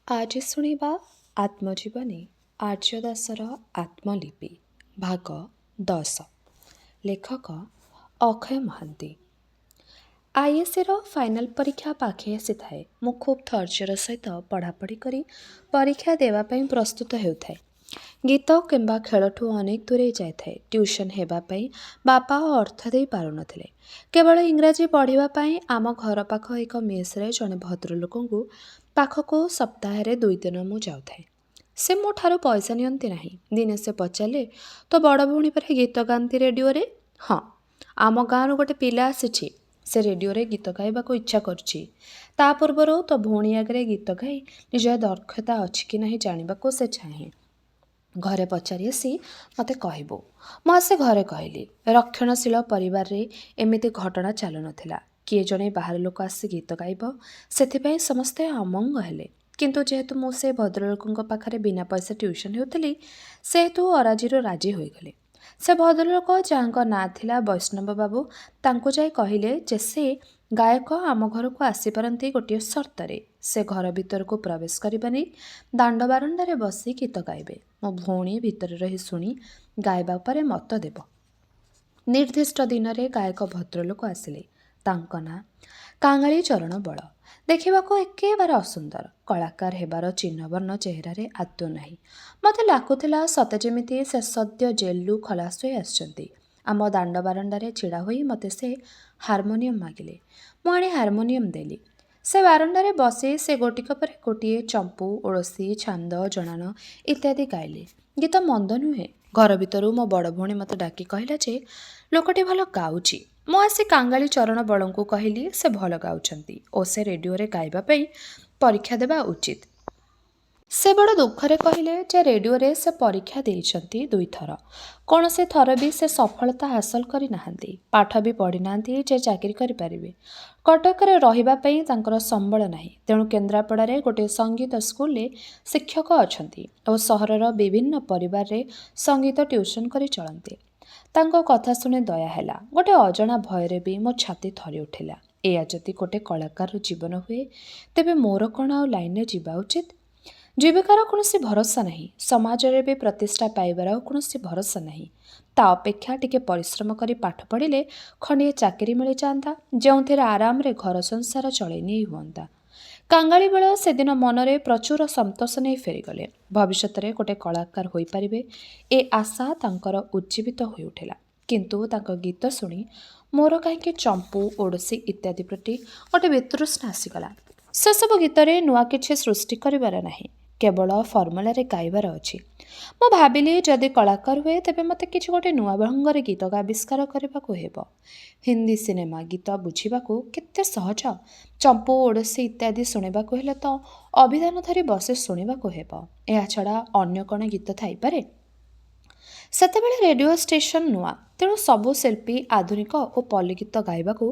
ଆଜି ଶୁଣିବା ଆତ୍ମଜୀବନୀ ଆର୍ଯ୍ୟ ଦାସର ଆତ୍ମଲିପି ଭାଗ 10। ଲେଖକ ଅକ୍ଷୟ ମହାନ୍ତି। ଆଇଏସ୍ସିର ଫାଇନାଲ ପରୀକ୍ଷା ପାଖେଇ ଆସିଥାଏ। ମୁଁ ଖୁବ୍ ଧୈର୍ଯ୍ୟର ସହିତ ପଢ଼ାପଢ଼ି କରି ପରୀକ୍ଷା ଦେବା ପାଇଁ ପ୍ରସ୍ତୁତ ହେଉଥାଏ। ଗୀତ କିମ୍ବା ଖେଳଠୁ ଅନେକ ଦୂରେଇ ଯାଇଥାଏ। ଟ୍ୟୁସନ୍ ହେବା ପାଇଁ ବାପା ଅର୍ଥ ଦେଇ ପାରୁନଥିଲେ। କେବଳ ଇଂରାଜୀ ପଢ଼ିବା ପାଇଁ ଆମ ଘର ପାଖ ଏକ ମେସ୍ରେ ଜଣେ ଭଦ୍ରଲୋକଙ୍କୁ ପାଖକୁ ସପ୍ତାହରେ 2 ଦିନ ମୁଁ ଯାଉଥାଏ। ସେ ମୋ ଠାରୁ ପଇସା ନିଅନ୍ତି ନାହିଁ। ଦିନେ ସେ ପଚାରିଲେ, ତୋ ବଡ଼ ଭଉଣୀ ପରେ ଗୀତ ଗାଆନ୍ତି ରେଡ଼ିଓରେ? ହଁ, ଆମ ଗାଁରୁ ଗୋଟେ ପିଲା ଆସିଛି। ସେ ରେଡ଼ିଓରେ ଗୀତ ଗାଇବାକୁ ଇଚ୍ଛା କରୁଛି। ତା ପୂର୍ବରୁ ତୋ ଭଉଣୀ ଆଗରେ ଗୀତ ଗାଇ ନିଜର ଦକ୍ଷତା ଅଛି କି ନାହିଁ ଜାଣିବାକୁ ସେ ଚାହେଁ। ଘରେ ପଚାରି ଆସି ମୋତେ କହିବୁ। ମୁଁ ଆସି ଘରେ କହିଲି। ରକ୍ଷଣଶୀଳ ପରିବାରରେ ଏମିତି ଘଟଣା ଚାଲୁନଥିଲା। କିଏ ଜଣେ ବାହାର ଲୋକ ଆସି ଗୀତ ଗାଇବ, ସେଥିପାଇଁ ସମସ୍ତେ ଅମଙ୍ଗ ହେଲେ। କିନ୍ତୁ ଯେହେତୁ ମୁଁ ସେ ଭଦ୍ରଲୋକଙ୍କ ପାଖରେ ବିନା ପଇସା ଟ୍ୟୁସନ୍ ହେଉଥିଲି, ସେହେତୁ ଅରାଜିରୁ ରାଜି ହୋଇଗଲେ। ସେ ଭଦ୍ରଲୋକ, ଯାହାଙ୍କ ନାଁ ଥିଲା ବୈଷ୍ଣବ ବାବୁ, ତାଙ୍କୁ ଯାଇ କହିଲେ ଯେ ସେ ଗାୟକ ଆମ ଘରକୁ ଆସିପାରନ୍ତି ଗୋଟିଏ ସର୍ତ୍ତରେ। ସେ ଘର ଭିତରକୁ ପ୍ରବେଶ କରିବାନି, ଦାଣ୍ଡ ବାରଣ୍ଡାରେ ବସି ଗୀତ ଗାଇବେ। ମୋ ଭଉଣୀ ଭିତରେ ରହି ଶୁଣି ଗାଇବା ଉପରେ ମତ ଦେବ। ନିର୍ଦ୍ଦିଷ୍ଟ ଦିନରେ ଗାୟକ ଭଦ୍ରଲୋକ ଆସିଲେ। ତାଙ୍କ ନାଁ କାଙ୍ଗାଳି ଚରଣ ବଳ। ଦେଖିବାକୁ ଏକେବାରେ ଅସୁନ୍ଦର। କଳାକାର ହେବାର ଚିହ୍ନବର୍ଣ୍ଣ ଚେହେରାରେ ଆଦୌ ନାହିଁ। ମୋତେ ଲାଗୁଥିଲା ସତେ ଯେମିତି ସେ ସଦ୍ୟ ଜେଲରୁ ଖଲାସ ହୋଇ ଆସିଛନ୍ତି। ଆମ ଦାଣ୍ଡ ବାରଣ୍ଡାରେ ଛିଡ଼ା ହୋଇ ମୋତେ ସେ ହାରମୋନିୟମ ମାଗିଲେ। ମୁଁ ଆଣି ହାରମୋନିୟମ ଦେଲି। ସେ ବାରଣ୍ଡାରେ ବସି ସେ ଗୋଟିକ ପରେ ଗୋଟିଏ ଚମ୍ପୁ, ଓଡ଼ଶୀ, ଛାନ୍ଦ, ଜଣାଣ ଇତ୍ୟାଦି ଗାଇଲେ। ଗୀତ ମନ୍ଦ ନୁହେଁ। ଘର ଭିତରୁ ମୋ ବଡ଼ ଭଉଣୀ ମୋତେ ଡାକି କହିଲା ଯେ ଲୋକଟି ଭଲ ଗାଉଛି। ମୁଁ ଆସି କାଙ୍ଗାଳି ଚରଣ ବଳଙ୍କୁ କହିଲି ସେ ଭଲ ଗାଉଛନ୍ତି ଓ ସେ ରେଡ଼ିଓରେ ଗାଇବା ପାଇଁ ପରୀକ୍ଷା ଦେବା ଉଚିତ। ସେ ବଡ଼ ଦୁଃଖରେ କହିଲେ ଯେ ରେଡ଼ିଓରେ ସେ ପରୀକ୍ଷା ଦେଇଛନ୍ତି 2 ଥର। କୌଣସି ଥର ବି ସେ ସଫଳତା ହାସଲ କରିନାହାନ୍ତି। ପାଠ ବି ପଢ଼ିନାହାନ୍ତି ଯେ ଚାକିରି କରିପାରିବେ। କଟକରେ ରହିବା ପାଇଁ ତାଙ୍କର ସମ୍ବଳ ନାହିଁ। ତେଣୁ କେନ୍ଦ୍ରାପଡ଼ାରେ ଗୋଟିଏ ସଙ୍ଗୀତ ସ୍କୁଲରେ ଶିକ୍ଷକ ଅଛନ୍ତି ଓ ସହରର ବିଭିନ୍ନ ପରିବାରରେ ସଙ୍ଗୀତ ଟ୍ୟୁସନ୍ କରି ଚଳନ୍ତି। ତାଙ୍କ କଥା ଶୁଣି ଦୟା ହେଲା। ଗୋଟେ ଅଜଣା ଭୟରେ ବି ମୋ ଛାତି ଥରି ଉଠିଲା। ଏଇଆ ଯଦି ଗୋଟେ କଳାକାରର ଜୀବନ ହୁଏ, ତେବେ ମୋର କ'ଣ ଆଉ ଲାଇନରେ ଯିବା ଉଚିତ? ଜୀବିକାର କୌଣସି ଭରସା ନାହିଁ। ସମାଜରେ ବି ପ୍ରତିଷ୍ଠା ପାଇବାର ଆଉ କୌଣସି ଭରସା ନାହିଁ। ତା ଅପେକ୍ଷା ଟିକେ ପରିଶ୍ରମ କରି ପାଠ ପଢ଼ିଲେ ଖଣ୍ଡିଏ ଚାକିରି ମିଳିଯାଆନ୍ତା, ଯେଉଁଥିରେ ଆରାମରେ ଘର ସଂସାର ଚଳେଇ ନେଇ ହୁଅନ୍ତା। କାଙ୍ଗାଳି ବେଳ ସେଦିନ ମନରେ ପ୍ରଚୁର ସନ୍ତୋଷ ନେଇ ଫେରିଗଲେ। ଭବିଷ୍ୟତରେ ଗୋଟେ କଳାକାର ହୋଇପାରିବେ, ଏ ଆଶା ତାଙ୍କର ଉଜ୍ଜୀବିତ ହୋଇଉଠିଲା। କିନ୍ତୁ ତାଙ୍କ ଗୀତ ଶୁଣି ମୋର କାହିଁକି ଚମ୍ପୁ, ଓଡ଼ଶୀ ଇତ୍ୟାଦି ପ୍ରତି ଗୋଟେ ବିତୃଷ୍ଣା ଆସିଗଲା। ସେସବୁ ଗୀତରେ ନୂଆ କିଛି ସୃଷ୍ଟି କରିବାର ନାହିଁ, କେବଳ ଫର୍ମୁଲାରେ ଗାଇବାର ଅଛି। ମୁଁ ଭାବିଲି ଯଦି କଳାକାର ହୁଏ ତେବେ ମୋତେ କିଛି ଗୋଟେ ନୂଆ ଢଙ୍ଗରେ ଗୀତ ଆବିଷ୍କାର କରିବାକୁ ହେବ। ହିନ୍ଦୀ ସିନେମା ଗୀତ ବୁଝିବାକୁ କେତେ ସହଜ। ଚମ୍ପୁ, ଓଡ଼ଶୀ ଇତ୍ୟାଦି ଶୁଣିବାକୁ ହେଲେ ତ ଅଭିଧାନ ଧରି ବସି ଶୁଣିବାକୁ ହେବ। ଏହାଛଡ଼ା ଅନ୍ୟ କ'ଣ ଗୀତ ଥାଇପାରେ? ସେତେବେଳେ ରେଡ଼ିଓ ଷ୍ଟେସନ ନୂଆ, ତେଣୁ ସବୁ ଶିଳ୍ପୀ ଆଧୁନିକ ଓ ପଲ୍ଲୀ ଗୀତ ଗାଇବାକୁ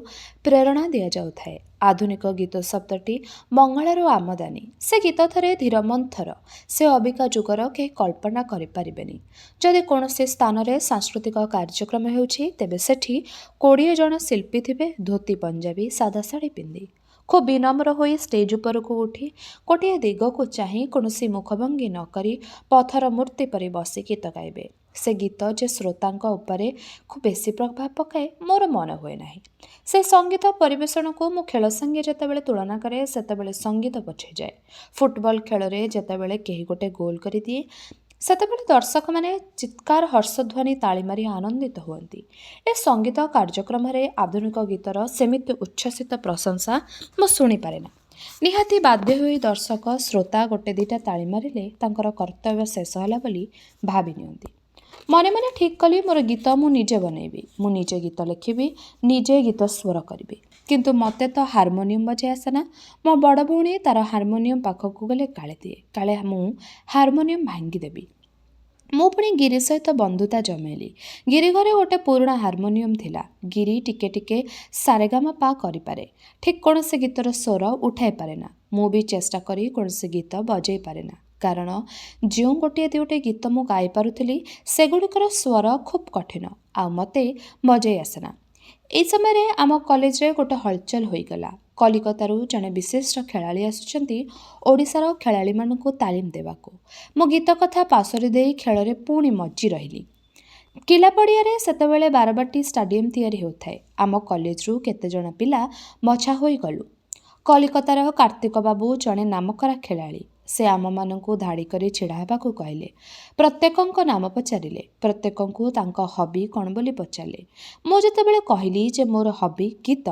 ପ୍ରେରଣା ଦିଆଯାଉଥାଏ। ଆଧୁନିକ ଗୀତ ଶବ୍ଦଟି ବଙ୍ଗଳାରୁ ଆମଦାନୀ। ସେ ଗୀତ ଥରେ ଧୀର ମନ୍ଥର। ସେ ଅବିକା ଯୁଗର କେହି କଳ୍ପନା କରିପାରିବେନି। ଯଦି କୌଣସି ସ୍ଥାନରେ ସାଂସ୍କୃତିକ କାର୍ଯ୍ୟକ୍ରମ ହେଉଛି, ତେବେ ସେଠି 20 ଜଣ ଶିଳ୍ପୀ ଥିବେ, ଧୋତି ପଞ୍ଜାବୀ, ସାଦା ଶାଢ଼ୀ ପିନ୍ଧି। ଖୁବ୍ ବିନମ୍ର ହୋଇ ଷ୍ଟେଜ୍ ଉପରକୁ ଉଠି ଗୋଟିଏ ଦିଗକୁ ଚାହିଁ କୌଣସି ମୁଖଭଙ୍ଗୀ ନ କରି ପଥର ମୂର୍ତ୍ତି ପରି ବସି ଗୀତ ଗାଇବେ। ସେ ଗୀତ ଯେ ଶ୍ରୋତାଙ୍କ ଉପରେ ଖୁବ୍ ବେଶୀ ପ୍ରଭାବ ପକାଏ, ମୋର ମନ ହୁଏ ନାହିଁ। ସେ ସଙ୍ଗୀତ ପରିବେଷଣକୁ ମୁଁ ଖେଳ ସାଙ୍ଗେ ଯେତେବେଳେ ତୁଳନା କରେ, ସେତେବେଳେ ସଙ୍ଗୀତ ପଛେଇଯାଏ। ଫୁଟବଲ ଖେଳରେ ଯେତେବେଳେ କେହି ଗୋଟେ ଗୋଲ କରିଦିଏ, ସେତେବେଳେ ଦର୍ଶକମାନେ ଚିତ୍କାର, ହର୍ଷଧ୍ୱନି, ତାଳି ମାରି ଆନନ୍ଦିତ ହୁଅନ୍ତି। ଏ ସଙ୍ଗୀତ କାର୍ଯ୍ୟକ୍ରମରେ ଆଧୁନିକ ଗୀତର ସେମିତି ଉଚ୍ଛ୍ୱସିତ ପ୍ରଶଂସା ମୁଁ ଶୁଣିପାରେ ନା। ନିହାତି ବାଧ୍ୟ ହୋଇ ଦର୍ଶକ, ଶ୍ରୋତା ଗୋଟେ ଦିଟା ତାଳି ମାରିଲେ ତାଙ୍କର କର୍ତ୍ତବ୍ୟ ଶେଷ ହେଲା ବୋଲି ଭାବି ନିଅନ୍ତି। ମନେ ମନେ ଠିକ୍ କଲି ମୋର ଗୀତ ମୁଁ ନିଜେ ବନେଇବି। ମୁଁ ନିଜେ ଗୀତ ଲେଖିବି, ନିଜେ ଗୀତ ସ୍ୱର କରିବି। କିନ୍ତୁ ମୋତେ ତ ହାରମୋନିୟମ ବଜାଇ ଆସେନା। ମୋ ବଡ଼ ଭଉଣୀ ତାର ହାରମୋନିୟମ ପାଖକୁ ଗଲେ ଗାଳି ଦିଏ, କାଳେ ମୁଁ ହାରମୋନିୟମ ଭାଙ୍ଗିଦେବି। ମୁଁ ପୁଣି ଗିରି ସହିତ ବନ୍ଧୁତା ଜମେଇଲି। ଗିରି ଘରେ ଗୋଟେ ପୁରୁଣା ହାରମୋନିୟମ ଥିଲା। ଗିରି ଟିକେ ଟିକେ ସାରେଗାମାପା କରିପାରେ, ଠିକ୍ କୌଣସି ଗୀତର ସ୍ୱର ଉଠାଇ ପାରେ ନା। ମୁଁ ବି ଚେଷ୍ଟା କରି କୌଣସି ଗୀତ ବଜାଇ ପାରେ ନା, କାରଣ ଯେଉଁ ଗୋଟିଏ ଦୁଇଟି ଗୀତ ମୁଁ ଗାଇପାରୁଥିଲି, ସେଗୁଡ଼ିକର ସ୍ୱର ଖୁବ୍ କଠିନ, ଆଉ ମୋତେ ବଜାଇ ଆସେନା। ଏହି ସମୟରେ ଆମ କଲେଜରେ ଗୋଟେ ହଲଚଲ ହୋଇଗଲା। କଲିକତାରୁ ଜଣେ ବିଶିଷ୍ଟ ଖେଳାଳି ଆସୁଛନ୍ତି ଓଡ଼ିଶାର ଖେଳାଳିମାନଙ୍କୁ ତାଲିମ ଦେବାକୁ। ମୁଁ ଗୀତ କଥା ପାଶୋରି ଦେଇ ଖେଳରେ ପୁଣି ମଜ୍ଜି ରହିଲି। କିଲା ପଡ଼ିଆରେ ସେତେବେଳେ ବାରବାଟୀ ଷ୍ଟାଡିୟମ ତିଆରି ହେଉଥାଏ। ଆମ କଲେଜରୁ କେତେଜଣ ପିଲା ବଛା ହୋଇଗଲୁ। କଲିକତାର କାର୍ତ୍ତିକ ବାବୁ ଜଣେ ନାମକରା ଖେଳାଳି। ସେ ଆମମାନଙ୍କୁ ଧାଡ଼ି କରି ଛିଡ଼ା ହେବାକୁ କହିଲେ। ପ୍ରତ୍ୟେକଙ୍କ ନାମ ପଚାରିଲେ। ପ୍ରତ୍ୟେକଙ୍କୁ ତାଙ୍କ ହବି କ'ଣ ବୋଲି ପଚାରିଲେ। ମୁଁ ଯେତେବେଳେ କହିଲି ଯେ ମୋର ହବି ଗୀତ,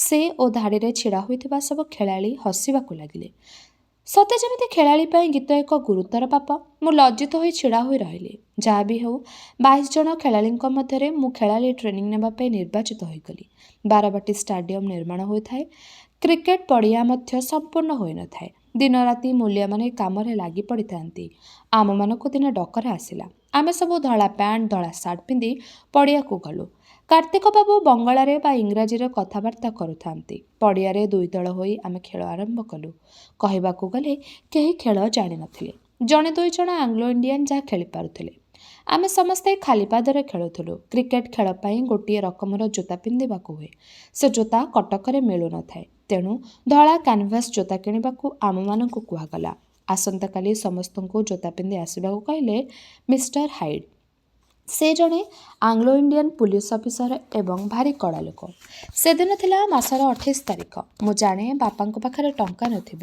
ସେ ଓ ଧାଡ଼ିରେ ଛିଡ଼ା ହୋଇଥିବା ସବୁ ଖେଳାଳି ହସିବାକୁ ଲାଗିଲେ। ସତେ ଯେମିତି ଖେଳାଳି ପାଇଁ ଗୀତ ଏକ ଗୁରୁତର ପାପ। ମୁଁ ଲଜ୍ଜିତ ହୋଇ ଛିଡ଼ା ହୋଇ ରହିଲି। ଯାହା ବି ହେଉ, 22 ଜଣ ଖେଳାଳିଙ୍କ ମଧ୍ୟରେ ମୁଁ ଖେଳାଳି ଟ୍ରେନିଂ ନେବା ପାଇଁ ନିର୍ବାଚିତ ହୋଇଗଲି। ବାରବାଟୀ ଷ୍ଟାଡିୟମ ନିର୍ମାଣ ହୋଇଥାଏ। କ୍ରିକେଟ ପଡ଼ିଆ ମଧ୍ୟ ସମ୍ପୂର୍ଣ୍ଣ ହୋଇନଥାଏ। ଦିନ ରାତି ମୂଲିଆମାନେ କାମରେ ଲାଗି ପଡ଼ିଥାନ୍ତି। ଆମମାନଙ୍କୁ ଦିନେ ଡକରା ଆସିଲା। ଆମେ ସବୁ ଧଳା ପ୍ୟାଣ୍ଟ ଧଳା ସାର୍ଟ ପିନ୍ଧି ପଡ଼ିଆକୁ ଗଲୁ। କାର୍ତ୍ତିକ ବାବୁ ବଙ୍ଗଳାରେ ବା ଇଂରାଜୀରେ କଥାବାର୍ତ୍ତା କରୁଥାନ୍ତି। ପଡ଼ିଆରେ ଦୁଇ ଦଳ ହୋଇ ଆମେ ଖେଳ ଆରମ୍ଭ କଲୁ। କହିବାକୁ ଗଲେ କେହି ଖେଳ ଜାଣିନଥିଲେ। ଜଣେ ଦୁଇ ଜଣ ଆଙ୍ଗ୍ଲୋ ଇଣ୍ଡିଆନ ଯାହା ଖେଳିପାରୁଥିଲେ। ଆମେ ସମସ୍ତେ ଖାଲି ପାଦରେ ଖେଳୁଥିଲୁ। କ୍ରିକେଟ ଖେଳ ପାଇଁ ଗୋଟିଏ ରକମର ଜୋତା ପିନ୍ଧିବାକୁ ହୁଏ। ସେ ଜୋତା କଟକରେ ମିଳୁନଥାଏ। ତେଣୁ ଧଳା କ୍ୟାନଭାସ ଜୋତା କିଣିବାକୁ ଆମମାନଙ୍କୁ କୁହାଗଲା। ଆସନ୍ତାକାଲି ସମସ୍ତଙ୍କୁ ଜୋତା ପିନ୍ଧି ଆସିବାକୁ କହିଲେ ମିଷ୍ଟର ହାଇଡ୍। ସେ ଜଣେ ଆଙ୍ଗ୍ଲୋ ଇଣ୍ଡିଆନ ପୁଲିସ ଅଫିସର ଏବଂ ଭାରି କଡ଼ା ଲୋକ। ସେଦିନ ଥିଲା ମାସର 28 ତାରିଖ। ମୁଁ ଜାଣେ ବାପାଙ୍କ ପାଖରେ ଟଙ୍କା ନଥିବ।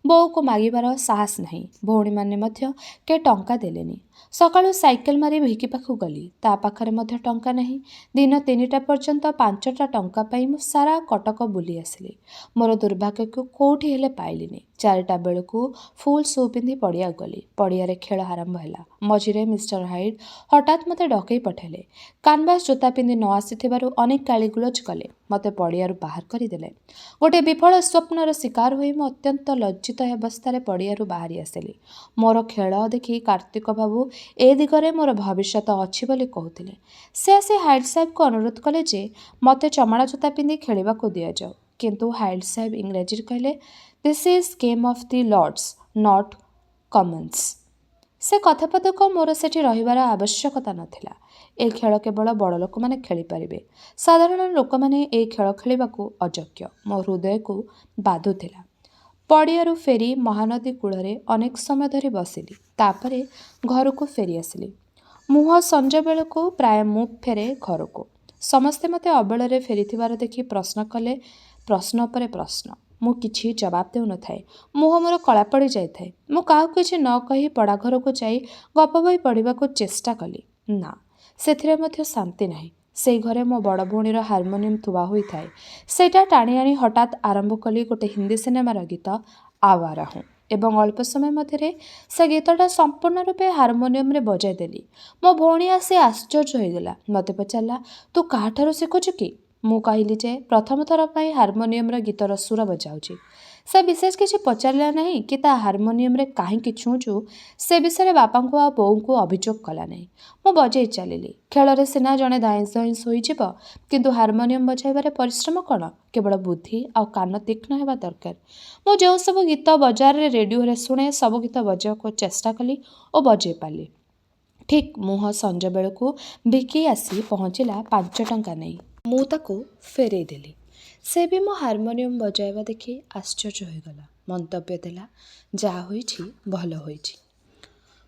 ବୋଉକୁ ମାଗିବାର ସାହସ ନାହିଁ। ଭଉଣୀମାନେ ମଧ୍ୟ କେ ଟଙ୍କା ଦେଲେନି। ସକାଳୁ ସାଇକେଲ ମାରି ଭିକି ପାଖକୁ ଗଲି। ତା ପାଖରେ ମଧ୍ୟ ଟଙ୍କା ନାହିଁ। ଦିନ 3ଟା ପର୍ଯ୍ୟନ୍ତ 5ଟା ଟଙ୍କା ପାଇଁ ମୁଁ ସାରା କଟକ ବୁଲି ଆସିଲି। ମୋର ଦୁର୍ଭାଗ୍ୟକୁ କେଉଁଠି ହେଲେ ପାଇଲିନି। 4ଟା ବେଳକୁ ଫୁଲ୍ ସୁ ପିନ୍ଧି ପଡ଼ିଆକୁ ଗଲି। ପଡ଼ିଆରେ ଖେଳ ଆରମ୍ଭ ହେଲା। ମଝିରେ ମିଷ୍ଟର ହାଇଡ୍ ହଠାତ୍ ମୋତେ ଡକେଇ ପଠାଇଲେ। କାନଭାସ ଜୋତା ପିନ୍ଧି ନ ଆସିଥିବାରୁ ଅନେକ ଗାଳିଗୁଲଜ କଲେ। ମୋତେ ପଡ଼ିଆରୁ ବାହାର କରିଦେଲେ। ଗୋଟିଏ ବିଫଳ ସ୍ୱପ୍ନର ଶିକାର ହୋଇ ମୁଁ ଅତ୍ୟନ୍ତ ଲଜ୍ଜିତ ଅବସ୍ଥାରେ ପଡ଼ିଆରୁ ବାହାରି ଆସିଲି। ମୋର ଖେଳ ଦେଖି କାର୍ତ୍ତିକ ବାବୁ ଏ ଦିଗରେ ମୋର ଭବିଷ୍ୟତ ଅଛି ବୋଲି କହୁଥିଲେ। ସେ ଆସି ହାଇଡ୍ ସାହେବଙ୍କୁ ଅନୁରୋଧ କଲେ ଯେ ମୋତେ ଚମଡ଼ା ଜୋତା ପିନ୍ଧି ଖେଳିବାକୁ ଦିଆଯାଉ। କିନ୍ତୁ ହାଇଡ୍ ସାହେବ ଇଂରାଜୀରେ କହିଲେ, this is game of the Lord's, not commons. ସେ କଥାପଦକ ମୋର ସେଠି ରହିବାର ଆବଶ୍ୟକତା ନଥିଲା। ଏ ଖେଳ କେବଳ ବଡ଼ ଲୋକମାନେ ଖେଳିପାରିବେ। ସାଧାରଣ ଲୋକମାନେ ଏ ଖେଳ ଖେଳିବାକୁ ଅଯୋଗ୍ୟ। ମୋ ହୃଦୟକୁ ବାଧୁଥିଲା। ପଡ଼ିଆରୁ ଫେରି ମହାନଦୀ କୂଳରେ ଅନେକ ସମୟ ଧରି ବସିଲି। ତାପରେ ଘରକୁ ଫେରି ଆସିଲି। ମୁହଁ ସଞ୍ଜ ବେଳକୁ ପ୍ରାୟ ମୁଁ ଫେରେ ଘରକୁ। ସମସ୍ତେ ମୋତେ ଅବେଳରେ ଫେରିଥିବାର ଦେଖି ପ୍ରଶ୍ନ କଲେ ପ୍ରଶ୍ନ ଉପରେ ପ୍ରଶ୍ନ। ମୁଁ କିଛି ଜବାବ ଦେଉନଥାଏ। ମୁହଁ ମୋର କଳା ପଡ଼ି ଯାଇଥାଏ। ମୁଁ କାହାକୁ କିଛି ନ କହି ପଡ଼ାଘରକୁ ଯାଇ ଗପ ବହି ପଢ଼ିବାକୁ ଚେଷ୍ଟା କଲି। ନା, ସେଥିରେ ମଧ୍ୟ ଶାନ୍ତି ନାହିଁ। ସେଇ ଘରେ ମୋ ବଡ଼ ଭଉଣୀର ହାରମୋନିୟମ ଥୁଆ ହୋଇଥାଏ। ସେଇଟା ଟାଣି ଆଣି ହଠାତ୍ ଆରମ୍ଭ କଲି ଗୋଟେ ହିନ୍ଦୀ ସିନେମାର ଗୀତ ଆୱାରା ହୁଁ ଏବଂ ଅଳ୍ପ ସମୟ ମଧ୍ୟରେ ସେ ଗୀତଟା ସମ୍ପୂର୍ଣ୍ଣ ରୂପେ ହାରମୋନିୟମରେ ବଜାଇ ଦେଲି। ମୋ ଭଉଣୀ ଆସି ଆଶ୍ଚର୍ଯ୍ୟ ହୋଇଗଲା। ମୋତେ ପଚାରିଲା, ତୁ କାହାଠାରୁ ଶିଖୁଛୁ କି? ମୁଁ କହିଲି ଯେ ପ୍ରଥମ ଥର ପାଇଁ ହାରମୋନିୟମର ଗୀତର ସୁର ବଜାଉଛି। ସେ ବିଶେଷ କିଛି ପଚାରିଲା ନାହିଁ କି ତା ହାରମୋନିୟମରେ କାହିଁକି ଛୁଉଁଛୁ ସେ ବିଷୟରେ ବାପାଙ୍କୁ ଆଉ ବୋଉଙ୍କୁ ଅଭିଯୋଗ କଲା ନାହିଁ। ମୁଁ ବଜାଇ ଚାଲିଲି। ଖେଳରେ ସିନା ଜଣେ ଧାଇଁସ ଧାଇଁସ ହୋଇଯିବ, କିନ୍ତୁ ହାରମୋନିୟମ ବଜାଇବାରେ ପରିଶ୍ରମ କ'ଣ? କେବଳ ବୁଦ୍ଧି ଆଉ କାନ ତୀକ୍ଷ୍ଣ ହେବା ଦରକାର। ମୁଁ ଯେଉଁ ସବୁ ଗୀତ ବଜାରରେ ରେଡ଼ିଓରେ ଶୁଣେ ସବୁ ଗୀତ ବଜାଇବାକୁ ଚେଷ୍ଟା କଲି ଓ ବଜାଇ ପାରିଲି। ଠିକ୍ ମୁହଁ ସଞ୍ଜ ବେଳକୁ ଭିକି ଆସି ପହଞ୍ଚିଲା 5 ଟଙ୍କା ନେଇ। ମୁଁ ତାକୁ ଫେରେଇ ଦେଲି। ସେ ବି ମୋ ହାରମୋନିୟମ ବଜାଇବା ଦେଖି ଆଶ୍ଚର୍ଯ୍ୟ ହୋଇଗଲା। ମନ୍ତବ୍ୟ ଦେଲା, ଯାହା ହୋଇଛି ଭଲ ହୋଇଛି।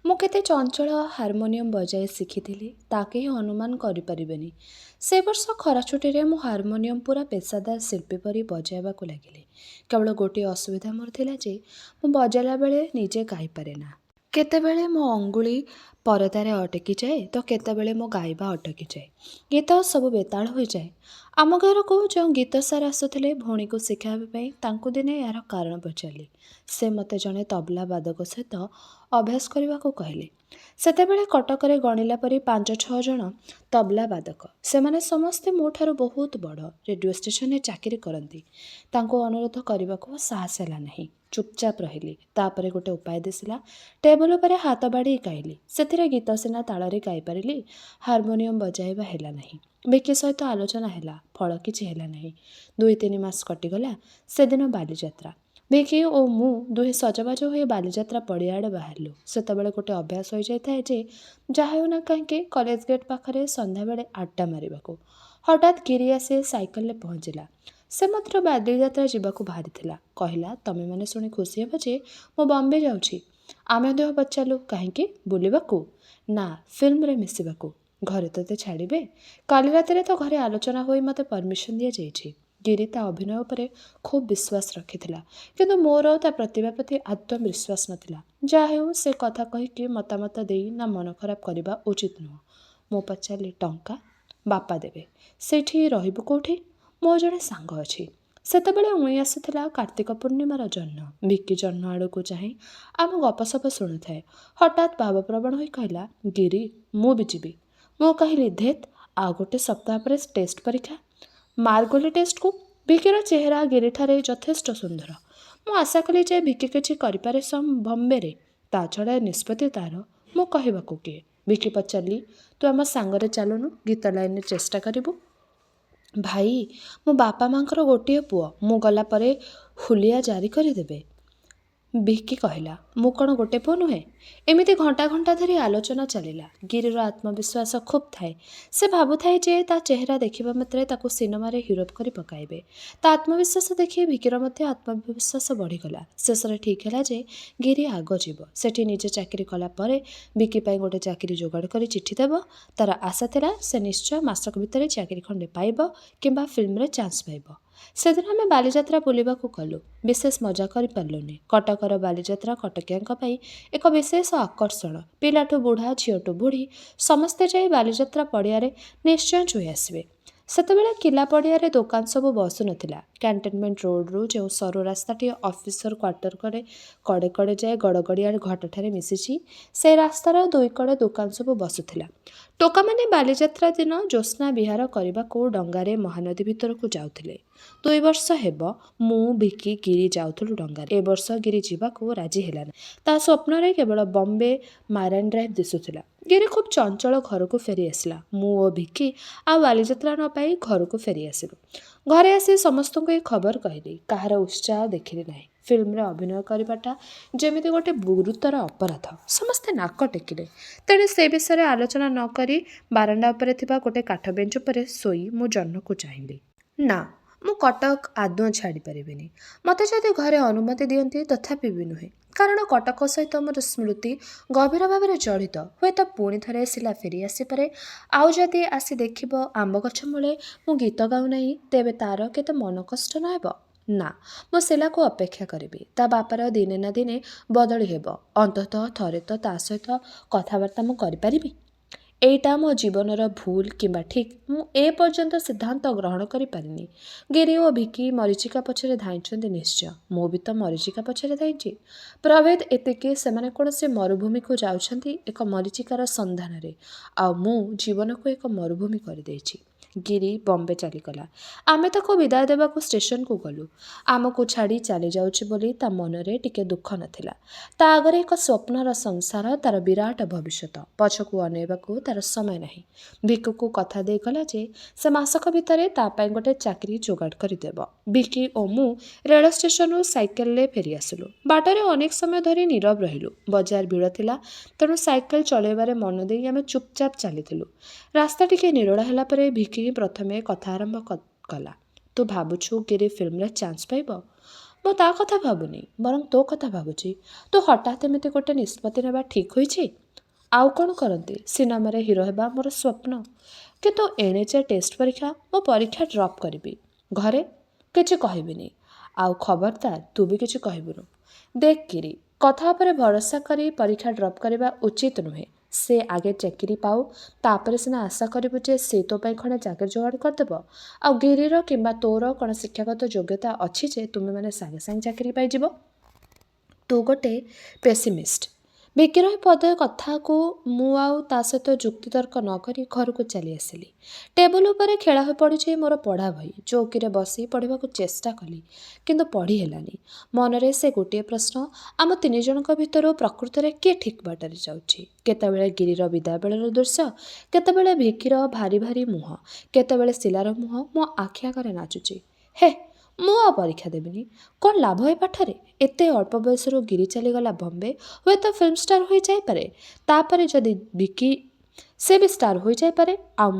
ମୁଁ କେତେ ଚଞ୍ଚଳ ହାରମୋନିୟମ ବଜାଇ ଶିଖିଥିଲି ତା କେହି ଅନୁମାନ କରିପାରିବେନି। ସେ ବର୍ଷ ଖରା ଛୁଟିରେ ମୁଁ ହାରମୋନିୟମ ପୁରା ପେସାଦାର ଶିଳ୍ପୀ ପରି ବଜାଇବାକୁ ଲାଗିଲି। କେବଳ ଗୋଟିଏ ଅସୁବିଧା ମୋର ଥିଲା ଯେ ମୁଁ ବଜାଇଲା ବେଳେ ନିଜେ ଗାଇପାରେ ନା। କେତେବେଳେ ମୋ ଅଙ୍ଗୁଳି ପରଦାରେ ଅଟକିଯାଏ ତ କେତେବେଳେ ମୋ ଗାଇବା ଅଟକିଯାଏ। ଗୀତ ସବୁ ବେତାଳ ହୋଇଯାଏ। ଆମ ଘରକୁ ଯେଉଁ ଗୀତ ସାର୍ ଆସୁଥିଲେ ଭଉଣୀକୁ ଶିଖାଇବା ପାଇଁ ତାଙ୍କୁ ଦିନେ ଏହାର କାରଣ ପଚାରିଲି। ସେ ମୋତେ ଜଣେ ତବଲା ବାଦକ ସହିତ ଅଭ୍ୟାସ କରିବାକୁ କହିଲେ। ସେତେବେଳେ କଟକରେ ଗଣିଲା ପରି 5-6 ଜଣ ତବଲା ବାଦକ। ସେମାନେ ସମସ୍ତେ ମୋ ଠାରୁ ବହୁତ ବଡ଼। ରେଡ଼ିଓ ଷ୍ଟେସନରେ ଚାକିରି କରନ୍ତି। ତାଙ୍କୁ ଅନୁରୋଧ କରିବାକୁ ସାହସ ହେଲା ନାହିଁ। ଚୁପଚାପ ରହିଲି। ତାପରେ ଗୋଟେ ଉପାୟ ଦିଶିଲା। ଟେବୁଲ ଉପରେ ହାତ ବାଢ଼ି ଗାଇଲି। ସେଥିରେ ଗୀତ ସିନା ତାଳରେ ଗାଇପାରିଲି, ହାରମୋନିୟମ ବଜାଇବା ହେଲା ନାହିଁ। ଭିକି ସହିତ ଆଲୋଚନା ହେଲା, ଫଳ କିଛି ହେଲା ନାହିଁ। 2-3 ମାସ କଟିଗଲା। ସେଦିନ ବାଲିଯାତ୍ରା। ଭିକି ଓ ମୁଁ ଦୁହେଁ ସଜବାଜ ହୋଇ ବାଲିଯାତ୍ରା ପଡ଼ିଆ ଆଡ଼େ ବାହାରିଲୁ। ସେତେବେଳେ ଗୋଟେ ଅଭ୍ୟାସ ହୋଇଯାଇଥାଏ ଯେ ଯାହା ହେଉନା କାହିଁକି କଲେଜ ଗେଟ୍ ପାଖରେ ସନ୍ଧ୍ୟାବେଳେ ଆଡ୍ଡା ମାରିବାକୁ। ହଠାତ୍ ଗିରି ଆସି ସାଇକେଲରେ ପହଞ୍ଚିଲା। ସେ ମାତ୍ର ବାଲିଯାତ୍ରା ଯିବାକୁ ବାହାରିଥିଲା। କହିଲା, ତମେମାନେ ଶୁଣି ଖୁସି ହେବ ଯେ ମୁଁ ବମ୍ବେ ଯାଉଛି। ଆମେ ଦେହ ପଚାରିଲୁ, କାହିଁକି? ବୁଲିବାକୁ? ନା, ଫିଲ୍ମରେ ମିଶିବାକୁ। ଘରେ ତୋତେ ଛାଡ଼ିବେ? କାଲି ରାତିରେ ତ ଘରେ ଆଲୋଚନା ହୋଇ ମୋତେ ପରମିଶନ ଦିଆଯାଇଛି। ଗିରି ତା ଅଭିନୟ ଉପରେ ଖୁବ୍ ବିଶ୍ୱାସ ରଖିଥିଲା, କିନ୍ତୁ ମୋର ତା ପ୍ରତିଭା ପ୍ରତି ଆତ୍ମବିଶ୍ୱାସ ନଥିଲା। ଯାହା ହେଉ, ସେ କଥା କହିକି ମତାମତ ଦେଇ ନା ମନ ଖରାପ କରିବା ଉଚିତ ନୁହଁ। ମୁଁ ପଚାରିଲି, ଟଙ୍କା? ବାପା ଦେବେ। ସେଇଠି ରହିବୁ କେଉଁଠି? ମୋର ଜଣେ ସାଙ୍ଗ ଅଛି। ସେତେବେଳେ ଉଇଁ ଆସୁଥିଲା କାର୍ତ୍ତିକ ପୂର୍ଣ୍ଣିମାର ଜହ୍ନ। ଭିକି ଜହ୍ନ ଆଡ଼କୁ ଚାହିଁ ଆମ ଗପସପ ଶୁଣୁଥାଏ। ହଠାତ୍ ଭାବପ୍ରବଣ ହୋଇ କହିଲା, ଗିରି, ମୁଁ ବି ଯିବି। ମୁଁ କହିଲି, ଧେତ୍, ଆଉ ଗୋଟେ ସପ୍ତାହ ପରେ ଟେଷ୍ଟ ପରୀକ୍ଷା। ମାର୍ଗୋଲି ଟେଷ୍ଟକୁ? ଭିକିର ଚେହେରା ଗିରିଠାରେ ଯଥେଷ୍ଟ ସୁନ୍ଦର। ମୁଁ ଆଶା କଲି ଯେ ଭିକି କିଛି କରିପାରେ ବମ୍ବେରେ। ତା ଛଡ଼ା ନିଷ୍ପତ୍ତି ତାର, ମୁଁ କହିବାକୁ କିଏ? ଭିକି ପଚାରିଲି, ତୁ ଆମ ସାଙ୍ଗରେ ଚାଲୁନୁ, ଗୀତ ଲାଇନରେ ଚେଷ୍ଟା କରିବୁ। ଭାଇ, ମୋ ବାପା ମାଙ୍କର ଗୋଟିଏ ପୁଅ। ମୁଁ ଗଲା ପରେ ହୁଲିଆ ଜାରି କରିଦେବେ। ଭିକି କହିଲା, ମୁଁ କ'ଣ ଗୋଟେ ପୁଅ ନୁହେଁ? ଏମିତି ଘଣ୍ଟା ଘଣ୍ଟା ଧରି ଆଲୋଚନା ଚାଲିଲା। ଗିରିର ଆତ୍ମବିଶ୍ୱାସ ଖୁବ୍ ଥାଏ। ସେ ଭାବୁଥାଏ ଯେ ତା ଚେହେରା ଦେଖିବା ମାତ୍ରେ ତାକୁ ସିନେମାରେ ହିରୋ କରି ପକାଇବେ। ତା ଆତ୍ମବିଶ୍ୱାସ ଦେଖି ଭିକିର ମଧ୍ୟ ଆତ୍ମବିଶ୍ୱାସ ବଢ଼ିଗଲା। ଶେଷରେ ଠିକ୍ ହେଲା ଯେ ଗିରି ଆଗ ଯିବ। ସେଠି ନିଜେ ଚାକିରି କଲା ପରେ ଭିକି ପାଇଁ ଗୋଟେ ଚାକିରି ଯୋଗାଡ଼ କରି ଚିଠି ଦେବ। ତାର ଆଶା ଥିଲା ସେ ନିଶ୍ଚୟ ମାସକ ଭିତରେ ଚାକିରି ଖଣ୍ଡେ ପାଇବ କିମ୍ବା ଫିଲ୍ମରେ ଚାନ୍ସ ପାଇବ। ସେଦିନ ଆମେ ବାଲିଯାତ୍ରା ବୁଲିବାକୁ ଗଲୁ। ବିଶେଷ ମଜା କରିପାରିଲୁନି। କଟକର ବାଲିଯାତ୍ରା କଟକିଆଙ୍କ ପାଇଁ ଏକ ବିଶେଷ ଆକର୍ଷଣ। ପିଲାଠୁ ବୁଢ଼ା, ଝିଅଠୁ ବୁଢ଼ୀ ସମସ୍ତେ ଯାଇ ବାଲିଯାତ୍ରା ପଡ଼ିଆରେ ନିଶ୍ଚୟ ଛୁଇଁ ଆସିବେ। ସେତେବେଳେ କିଲା ପଡ଼ିଆରେ ଦୋକାନ ସବୁ ବସୁନଥିଲା। କ୍ୟାଣ୍ଟନମେଣ୍ଟ ରୋଡ଼ରୁ ଯେଉଁ ସରୁ ରାସ୍ତାଟି ଅଫିସର କ୍ୱାର୍ଟର କଡ଼େ କଡ଼େ ଯାଏ ଗଡ଼ଗଡ଼ିଆ ଘାଟଠାରେ ମିଶିଛି, ସେ ରାସ୍ତାର ଦୁଇ କଡ଼େ ଦୋକାନ ସବୁ ବସୁଥିଲା। ଟୋକାମାନେ ବାଲିଯାତ୍ରା ଦିନ ଜ୍ୟୋତ୍ସ୍ନା ବିହାର କରିବାକୁ ଡଙ୍ଗାରେ ମହାନଦୀ ଭିତରକୁ ଯାଉଥିଲେ। 2 ବର୍ଷ ହେବ ମୁଁ, ଭିକି, ଗିରି ଯାଉଥିଲୁ ଡଙ୍ଗାରେ। ଏ ବର୍ଷ ଗିରି ଯିବାକୁ ରାଜି ହେଲାନି। ତା ସ୍ୱପ୍ନରେ କେବଳ ବମ୍ବେ ମାରାଇନ୍ ଡ୍ରାଇଭ୍ ଦିଶୁଥିଲା। ଗିରି ଖୁବ୍ ଚଞ୍ଚଳ ଘରକୁ ଫେରି ଆସିଲା। ମୁଁ ଓ ଭିକି ଆଉ ବାଲିଯାତ୍ରା ନ ପାଇ ଘରକୁ ଫେରି ଆସିଲୁ। ଘରେ ଆସି ସମସ୍ତଙ୍କୁ ଏ ଖବର କହିଲି। କାହାର ଉତ୍ସାହ ଦେଖିଲି ନାହିଁ। ଫିଲ୍ମରେ ଅଭିନୟ କରିବାଟା ଯେମିତି ଗୋଟେ ଗୁରୁତର ଅପରାଧ। ସମସ୍ତେ ନାକ ଟେକିଲେ। ତେଣୁ ସେ ବିଷୟରେ ଆଲୋଚନା ନ କରି ବାରଣ୍ଡା ଉପରେ ଥିବା ଗୋଟେ କାଠ ବେଞ୍ଚ ଉପରେ ଶୋଇ ମୁଁ ଜହ୍ନକୁ ଚାହିଁଲି। ନା, ମୁଁ କଟକ ଆଦୌ ଛାଡ଼ିପାରିବିନି। ମୋତେ ଯଦି ଘରେ ଅନୁମତି ଦିଅନ୍ତି, ତଥାପି ବି ନୁହେଁ। କାରଣ କଟକ ସହିତ ମୋର ସ୍ମୃତି ଗଭୀର ଭାବରେ ଜଡ଼ିତ। ହୁଏତ ପୁଣି ଥରେ ଶିଲା ଫେରି ଆସିପାରେ। ଆଉ ଯଦି ଆସି ଦେଖିବ ଆମ୍ବ ଗଛ ମୂଳେ ମୁଁ ଗୀତ ଗାଉନାହିଁ, ତେବେ ତାର କେତେ ମନ କଷ୍ଟ ନ ହେବ? ନା, ମୁଁ ଶିଲାକୁ ଅପେକ୍ଷା କରିବି। ତା ବାପାର ଦିନେ ନା ଦିନେ ବଦଳି ହେବ। ଅନ୍ତତଃ ଥରେ ତ ତା ସହିତ କଥାବାର୍ତ୍ତା ମୁଁ କରିପାରିବି। ଏଇଟା ମୋ ଜୀବନର ଭୁଲ କିମ୍ବା ଠିକ୍, ମୁଁ ଏ ପର୍ଯ୍ୟନ୍ତ ସିଦ୍ଧାନ୍ତ ଗ୍ରହଣ କରିପାରିନି। ଗିରି ଓ ଭିକି ମରିଚିକା ପଛରେ ଧାଇଁଛନ୍ତି ନିଶ୍ଚୟ। ମୁଁ ବି ତ ମରିଚିକା ପଛରେ ଧାଇଁଛି। ପ୍ରଭେଦ ଏତିକି, ସେମାନେ କୌଣସି ମରୁଭୂମିକୁ ଯାଉଛନ୍ତି ଏକ ମରିଚିକାର ସନ୍ଧାନରେ, ଆଉ ମୁଁ ଜୀବନକୁ ଏକ ମରୁଭୂମି କରିଦେଇଛି। ଗିରି ବମ୍ବେ ଚାଲିଗଲା। ଆମେ ତାକୁ ବିଦାୟ ଦେବାକୁ ଷ୍ଟେସନକୁ ଗଲୁ। ଆମକୁ ଛାଡ଼ି ଚାଲିଯାଉଛି ବୋଲି ତା ମନରେ ଟିକେ ଦୁଃଖ ନଥିଲା। ତା ଆଗରେ ଏକ ସ୍ୱପ୍ନର ସଂସାର, ତାର ବିରାଟ ଭବିଷ୍ୟତ। ପଛକୁ ଅନେଇବାକୁ ତାର ସମୟ ନାହିଁ। ଭିକୁକୁ କଥା ଦେଇଗଲା ଯେ ସେ ମାସକ ଭିତରେ ତା ପାଇଁ ଗୋଟେ ଚାକିରି ଯୋଗାଡ଼ କରିଦେବ। ଭିକି ଓ ମୁଁ ରେଳ ଷ୍ଟେସନରୁ ସାଇକେଲରେ ଫେରି ଆସିଲୁ। ବାଟରେ ଅନେକ ସମୟ ଧରି ନୀରବ ରହିଲୁ। ବଜାର ଭିଡ଼ ଥିଲା, ତେଣୁ ସାଇକେଲ ଚଳାଇବାରେ ମନ ଦେଇ ଆମେ ଚୁପଚାପ ଚାଲିଥିଲୁ। ରାସ୍ତା ଟିକେ ନିରୋଳା ହେଲା ପରେ ଭିକି ପ୍ରଥମେ କଥା ଆରମ୍ଭ କଲା। ତୁ ଭାବୁଛୁ ଗିରି ଫିଲ୍ମରେ ଚାନ୍ସ ପାଇବ? ମୁଁ ତା କଥା ଭାବୁନି, ବରଂ ତୋ କଥା ଭାବୁଛି। ତୁ ହଠାତ୍ ଏମିତି ଗୋଟେ ନିଷ୍ପତ୍ତି ନେବା ଠିକ୍ ହୋଇଛି? ଆଉ କ'ଣ କରନ୍ତି? ସିନେମାରେ ହିରୋ ହେବା ମୋର ସ୍ୱପ୍ନ। କିନ୍ତୁ ଏଣେ ଯେ ଟେଷ୍ଟ ପରୀକ୍ଷା, ମୁଁ ପରୀକ୍ଷା ଡ୍ରପ୍ କରିବି। ଘରେ କିଛି କହିବିନି। ଆଉ ଖବରଦାର, ତୁ ବି କିଛି କହିବୁନୁ। ଦେଖ ଗିରି, କଥା ଉପରେ ଭରସା କରି ପରୀକ୍ଷା ଡ୍ରପ୍ କରିବା ଉଚିତ ନୁହେଁ। ସେ ଆଗେ ଚାକିରି ପାଉ, ତାପରେ ସିନା ଆଶା କରିବୁ ଯେ ସେ ତୋ ପାଇଁ ଖଣ୍ଡେ ଚାକିରି ଯୋଗାଡ଼ କରିଦେବ। ଆଉ ଗିରିର କିମ୍ବା ତୋର କ'ଣ ଶିକ୍ଷାଗତ ଯୋଗ୍ୟତା ଅଛି ଯେ ତୁମେମାନେ ସାଙ୍ଗେ ସାଙ୍ଗେ ଚାକିରି ପାଇଯିବ? ତୁ ଗୋଟେ ପେସିମିଷ୍ଟ। ଭିକିର ଏ ପଦ କଥାକୁ ମୁଁ ଆଉ ତା ସହିତ ଯୁକ୍ତିତର୍କ ନ କରି ଘରକୁ ଚାଲି ଆସିଲି। ଟେବୁଲ ଉପରେ ଖେଳା ହୋଇ ପଡ଼ିଛି ମୋର ପଢ଼ା ବହି। ଚୌକିରେ ବସି ପଢ଼ିବାକୁ ଚେଷ୍ଟା କଲି, କିନ୍ତୁ ପଢ଼ି ହେଲାନି। ମନରେ ସେ ଗୋଟିଏ ପ୍ରଶ୍ନ, ଆମ 3 ଜଣଙ୍କ ଭିତରୁ ପ୍ରକୃତରେ କିଏ ଠିକ୍ ବାଟରେ ଯାଉଛି? କେତେବେଳେ ଗିରିର ବିଦାୟ ବେଳର ଦୃଶ୍ୟ, କେତେବେଳେ ଭିକିର ଭାରି ଭାରି ମୁହଁ, କେତେବେଳେ ଶିଲାର ମୁହଁ ମୋ ଆଖି ଆଗରେ ନାଚୁଛି। ହେ, ମୁଁ ଆଉ ପରୀକ୍ଷା ଦେବିନି। କ'ଣ ଲାଭ ଏ ପାଠରେ? ଏତେ ଅଳ୍ପ ବୟସରୁ ଗିରି ଚାଲିଗଲା ବମ୍ବେ। ହୁଏତ ଫିଲ୍ମ ଷ୍ଟାର ହୋଇ ଯାଇପାରେ। ତାପରେ ଯଦି ଭିକି ସେ ବି ଷ୍ଟାର୍ ହୋଇଯାଇପାରେ ଆଉ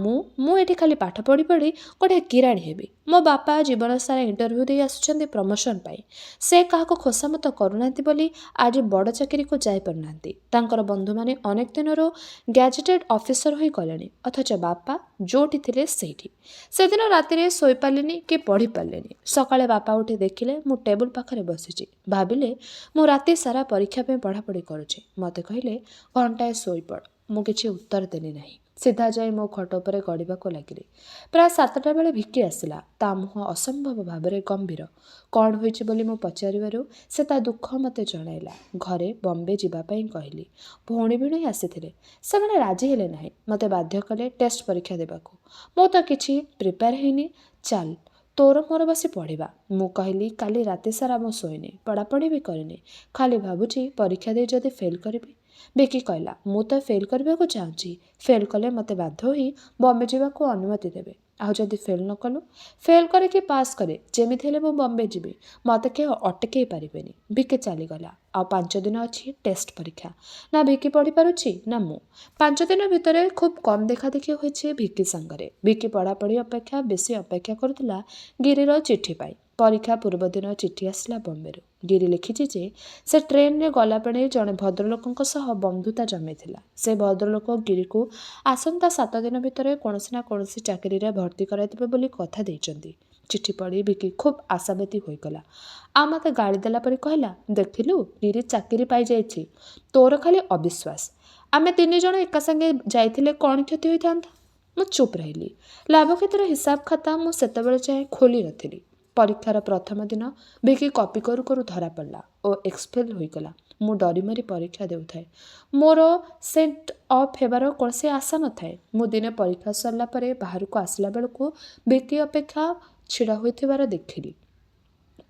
ମୁଁ ଏଠି ଖାଲି ପାଠ ପଢ଼ି ପଢ଼ି ଗୋଟେ କିରାଣୀ ହେବି। ମୋ ବାପା ଜୀବନ ସାରା ଇଣ୍ଟରଭ୍ୟୁ ଦେଇ ଆସୁଛନ୍ତି ପ୍ରମୋସନ୍ ପାଇଁ। ସେ କାହାକୁ ଖୋସାମତ କରୁନାହାନ୍ତି ବୋଲି ଆଜି ବଡ଼ ଚାକିରିକୁ ଯାଇପାରୁନାହାନ୍ତି। ତାଙ୍କର ବନ୍ଧୁମାନେ ଅନେକ ଦିନରୁ ଗ୍ୟାଜେଟେଡ୍ ଅଫିସର ହୋଇ ଗଲେଣି, ଅଥଚ ବାପା ଯେଉଁଠି ଥିଲେ ସେଇଠି। ସେଦିନ ରାତିରେ ଶୋଇପାରିଲିନି କି ପଢ଼ିପାରିଲିନି। ସକାଳେ ବାପା ଉଠି ଦେଖିଲେ ମୁଁ ଟେବୁଲ ପାଖରେ ବସିଛି। ଭାବିଲେ ମୁଁ ରାତି ସାରା ପରୀକ୍ଷା ପାଇଁ ପଢ଼ାପଢ଼ି କରୁଛି। ମୋତେ କହିଲେ ଘଣ୍ଟାଏ ଶୋଇପଡ଼। ମୁଁ କିଛି ଉତ୍ତର ଦେଲି ନାହିଁ। ସିଧା ଯାଇ ମୋ ଖଟ ଉପରେ ଗଡ଼ିବାକୁ ଲାଗିଲି। ପ୍ରାୟ 7ଟା ବେଳେ ଭିକି ଆସିଲା। ତା ମୁହଁ ଅସମ୍ଭବ ଭାବରେ ଗମ୍ଭୀର। କ'ଣ ହୋଇଛି ବୋଲି ମୁଁ ପଚାରିବାରୁ ସେ ତା ଦୁଃଖ ମୋତେ ଜଣାଇଲା। ଘରେ ବମ୍ବେ ଯିବା ପାଇଁ କହିଲି। ଭଉଣୀ ଭିଣେଇ ଆସିଥିଲେ। ସେମାନେ ରାଜି ହେଲେ ନାହିଁ। ମୋତେ ବାଧ୍ୟ କଲେ ଟେଷ୍ଟ ପରୀକ୍ଷା ଦେବାକୁ। ମୁଁ ତ କିଛି ପ୍ରିପେୟାର ହେଇନି। ଚାଲ ତୋର ମୋର ବସି ପଢ଼ିବା। ମୁଁ କହିଲି କାଲି ରାତି ସାରା ମୁଁ ଶୋଇନି, ପଢ଼ାପଢ଼ି ବି କରିନି। ଖାଲି ଭାବୁଛି ପରୀକ୍ଷା ଦେଇ ଯଦି ଫେଲ୍ କରିବି। ଭିକି କହିଲା ମୁଁ ତ ଫେଲ୍ କରିବାକୁ ଚାହୁଁଛି। ଫେଲ୍ କଲେ ମୋତେ ବାଧ୍ୟ ହୋଇ ବମ୍ବେ ଯିବାକୁ ଅନୁମତି ଦେବେ। ଆଉ ଯଦି ଫେଲ୍ ନ କଲୁ? ଫେଲ୍ କରେ କି ପାସ୍ କରେ ଯେମିତି ହେଲେ ମୁଁ ବମ୍ବେ ଯିବି। ମୋତେ କେହି ଅଟକେଇ ପାରିବେନି। ଭିକି ଚାଲିଗଲା। ଆଉ 5 ଦିନ ଅଛି ଟେଷ୍ଟ ପରୀକ୍ଷା। ନା ଭିକି ପଢ଼ିପାରୁଛି ନା ମୁଁ। 5 ଦିନ ଭିତରେ ଖୁବ୍ କମ୍ ଦେଖାଦେଖି ହୋଇଛି ଭିକି ସାଙ୍ଗରେ। ଭିକି ପଢ଼ାପଢ଼ି ଅପେକ୍ଷା ବେଶୀ ଅପେକ୍ଷା କରୁଥିଲା ଗିରିର ଚିଠି ପାଇଁ। ପରୀକ୍ଷା ପୂର୍ବଦିନ ଚିଠି ଆସିଲା ବମ୍ବେରୁ। ଗିରି ଲେଖିଛି ଯେ ସେ ଟ୍ରେନ୍ରେ ଗଲାବେଳେ ଜଣେ ଭଦ୍ରଲୋକଙ୍କ ସହ ବନ୍ଧୁତା ଜମେଇଥିଲା। ସେ ଭଦ୍ରଲୋକ ଗିରିକୁ ଆସନ୍ତା 7 ଦିନ ଭିତରେ କୌଣସି ନା କୌଣସି ଚାକିରିରେ ଭର୍ତ୍ତି କରାଇଦେବେ ବୋଲି କଥା ଦେଇଛନ୍ତି। ଚିଠି ପଢ଼ି ଭିକି ଖୁବ୍ ଆଶାବାଦୀ ହୋଇଗଲା। ଆଉ ମୋତେ ଗାଳି ଦେଲା ପରି କହିଲା ଦେଖିଲୁ ଗିରି ଚାକିରି ପାଇଯାଇଛି। ତୋର ଖାଲି ଅବିଶ୍ୱାସ। ଆମେ 3 ଜଣ ଏକା ସାଙ୍ଗେ ଯାଇଥିଲେ କ'ଣ କ୍ଷତି ହୋଇଥାନ୍ତା? ମୁଁ ଚୁପ୍ ରହିଲି। ଲାଭ କ୍ଷତିର ହିସାବ ଖାତା ମୁଁ ସେତେବେଳେ ଯାଏଁ ଖୋଲି ନଥିଲି। ପରୀକ୍ଷାର ପ୍ରଥମ ଦିନ ଭିକି କପି କରୁ କରୁ ଧରାପଡ଼ିଲା ଓ ଏକ୍ସପେଲ୍ ହୋଇଗଲା। ମୁଁ ଡରିମରି ପରୀକ୍ଷା ଦେଉଥାଏ। ମୋର ସେଣ୍ଟ ଅଫ୍ ହେବାର କୌଣସି ଆଶା ନଥାଏ। ମୁଁ ଦିନେ ପରୀକ୍ଷା ସରିଲା ପରେ ବାହାରକୁ ଆସିଲା ବେଳକୁ ଭିକି ଅପେକ୍ଷା ଛିଡ଼ା ହୋଇଥିବାର ଦେଖିଲି।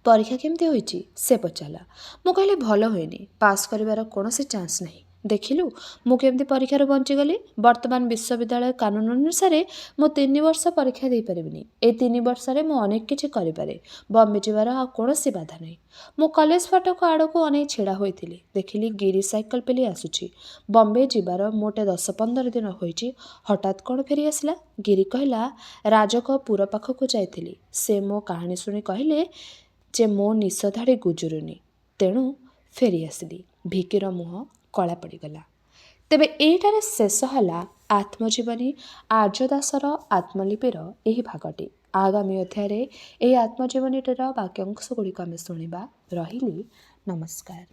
ପରୀକ୍ଷା କେମିତି ହୋଇଛି ସେ ପଚାରିଲା। ମୁଁ କହିଲି ଭଲ ହୋଇନି। ପାସ୍ କରିବାର କୌଣସି ଚାନ୍ସ ନାହିଁ। ଦେଖିଲୁ ମୁଁ କେମିତି ପରୀକ୍ଷାରୁ ବଞ୍ଚିଗଲି। ବର୍ତ୍ତମାନ ବିଶ୍ୱବିଦ୍ୟାଳୟ କାନୁନ ଅନୁସାରେ ମୁଁ 3 ବର୍ଷ ପରୀକ୍ଷା ଦେଇପାରିବିନି। ଏଇ 3 ବର୍ଷରେ ମୁଁ ଅନେକ କିଛି କରିପାରେ। ବମ୍ବେ ଯିବାର ଆଉ କୌଣସି ବାଧା ନାହିଁ। ମୁଁ କଲେଜ ଫାଟକ ଆଡ଼କୁ ଅନେଇ ଛିଡ଼ା ହୋଇଥିଲି। ଦେଖିଲି ଗିରି ସାଇକେଲ ପେଲି ଆସୁଛି। ବମ୍ବେ ଯିବାର ମୋଟେ 10-15 ଦିନ ହୋଇଛି। ହଠାତ୍ କ'ଣ ଫେରି ଆସିଲା? ଗିରି କହିଲା ରାଜକ ପୁର ପାଖକୁ ଯାଇଥିଲି। ସେ ମୋ କାହାଣୀ ଶୁଣି କହିଲେ ଯେ ମୋ ନିଶଧାଡ଼ି ଗୁଜୁରୁନି। ତେଣୁ ଫେରି ଆସିଲି। ଭିକିର ମୁହଁ କଳା ପଡ଼ିଗଲା। ତେବେ ଏଇଠାରେ ଶେଷ ହେଲା ଆତ୍ମଜୀବନୀ ଆର୍ଯ୍ୟ ଦାସର ଆତ୍ମଲିପିର ଏହି ଭାଗଟି। ଆଗାମୀ ଅଧ୍ୟାୟରେ ଏହି ଆତ୍ମଜୀବନୀଟିର ବାକ୍ୟାଂଶ ଗୁଡ଼ିକ ଆମେ ଶୁଣିବା। ରହିଲି ନମସ୍କାର।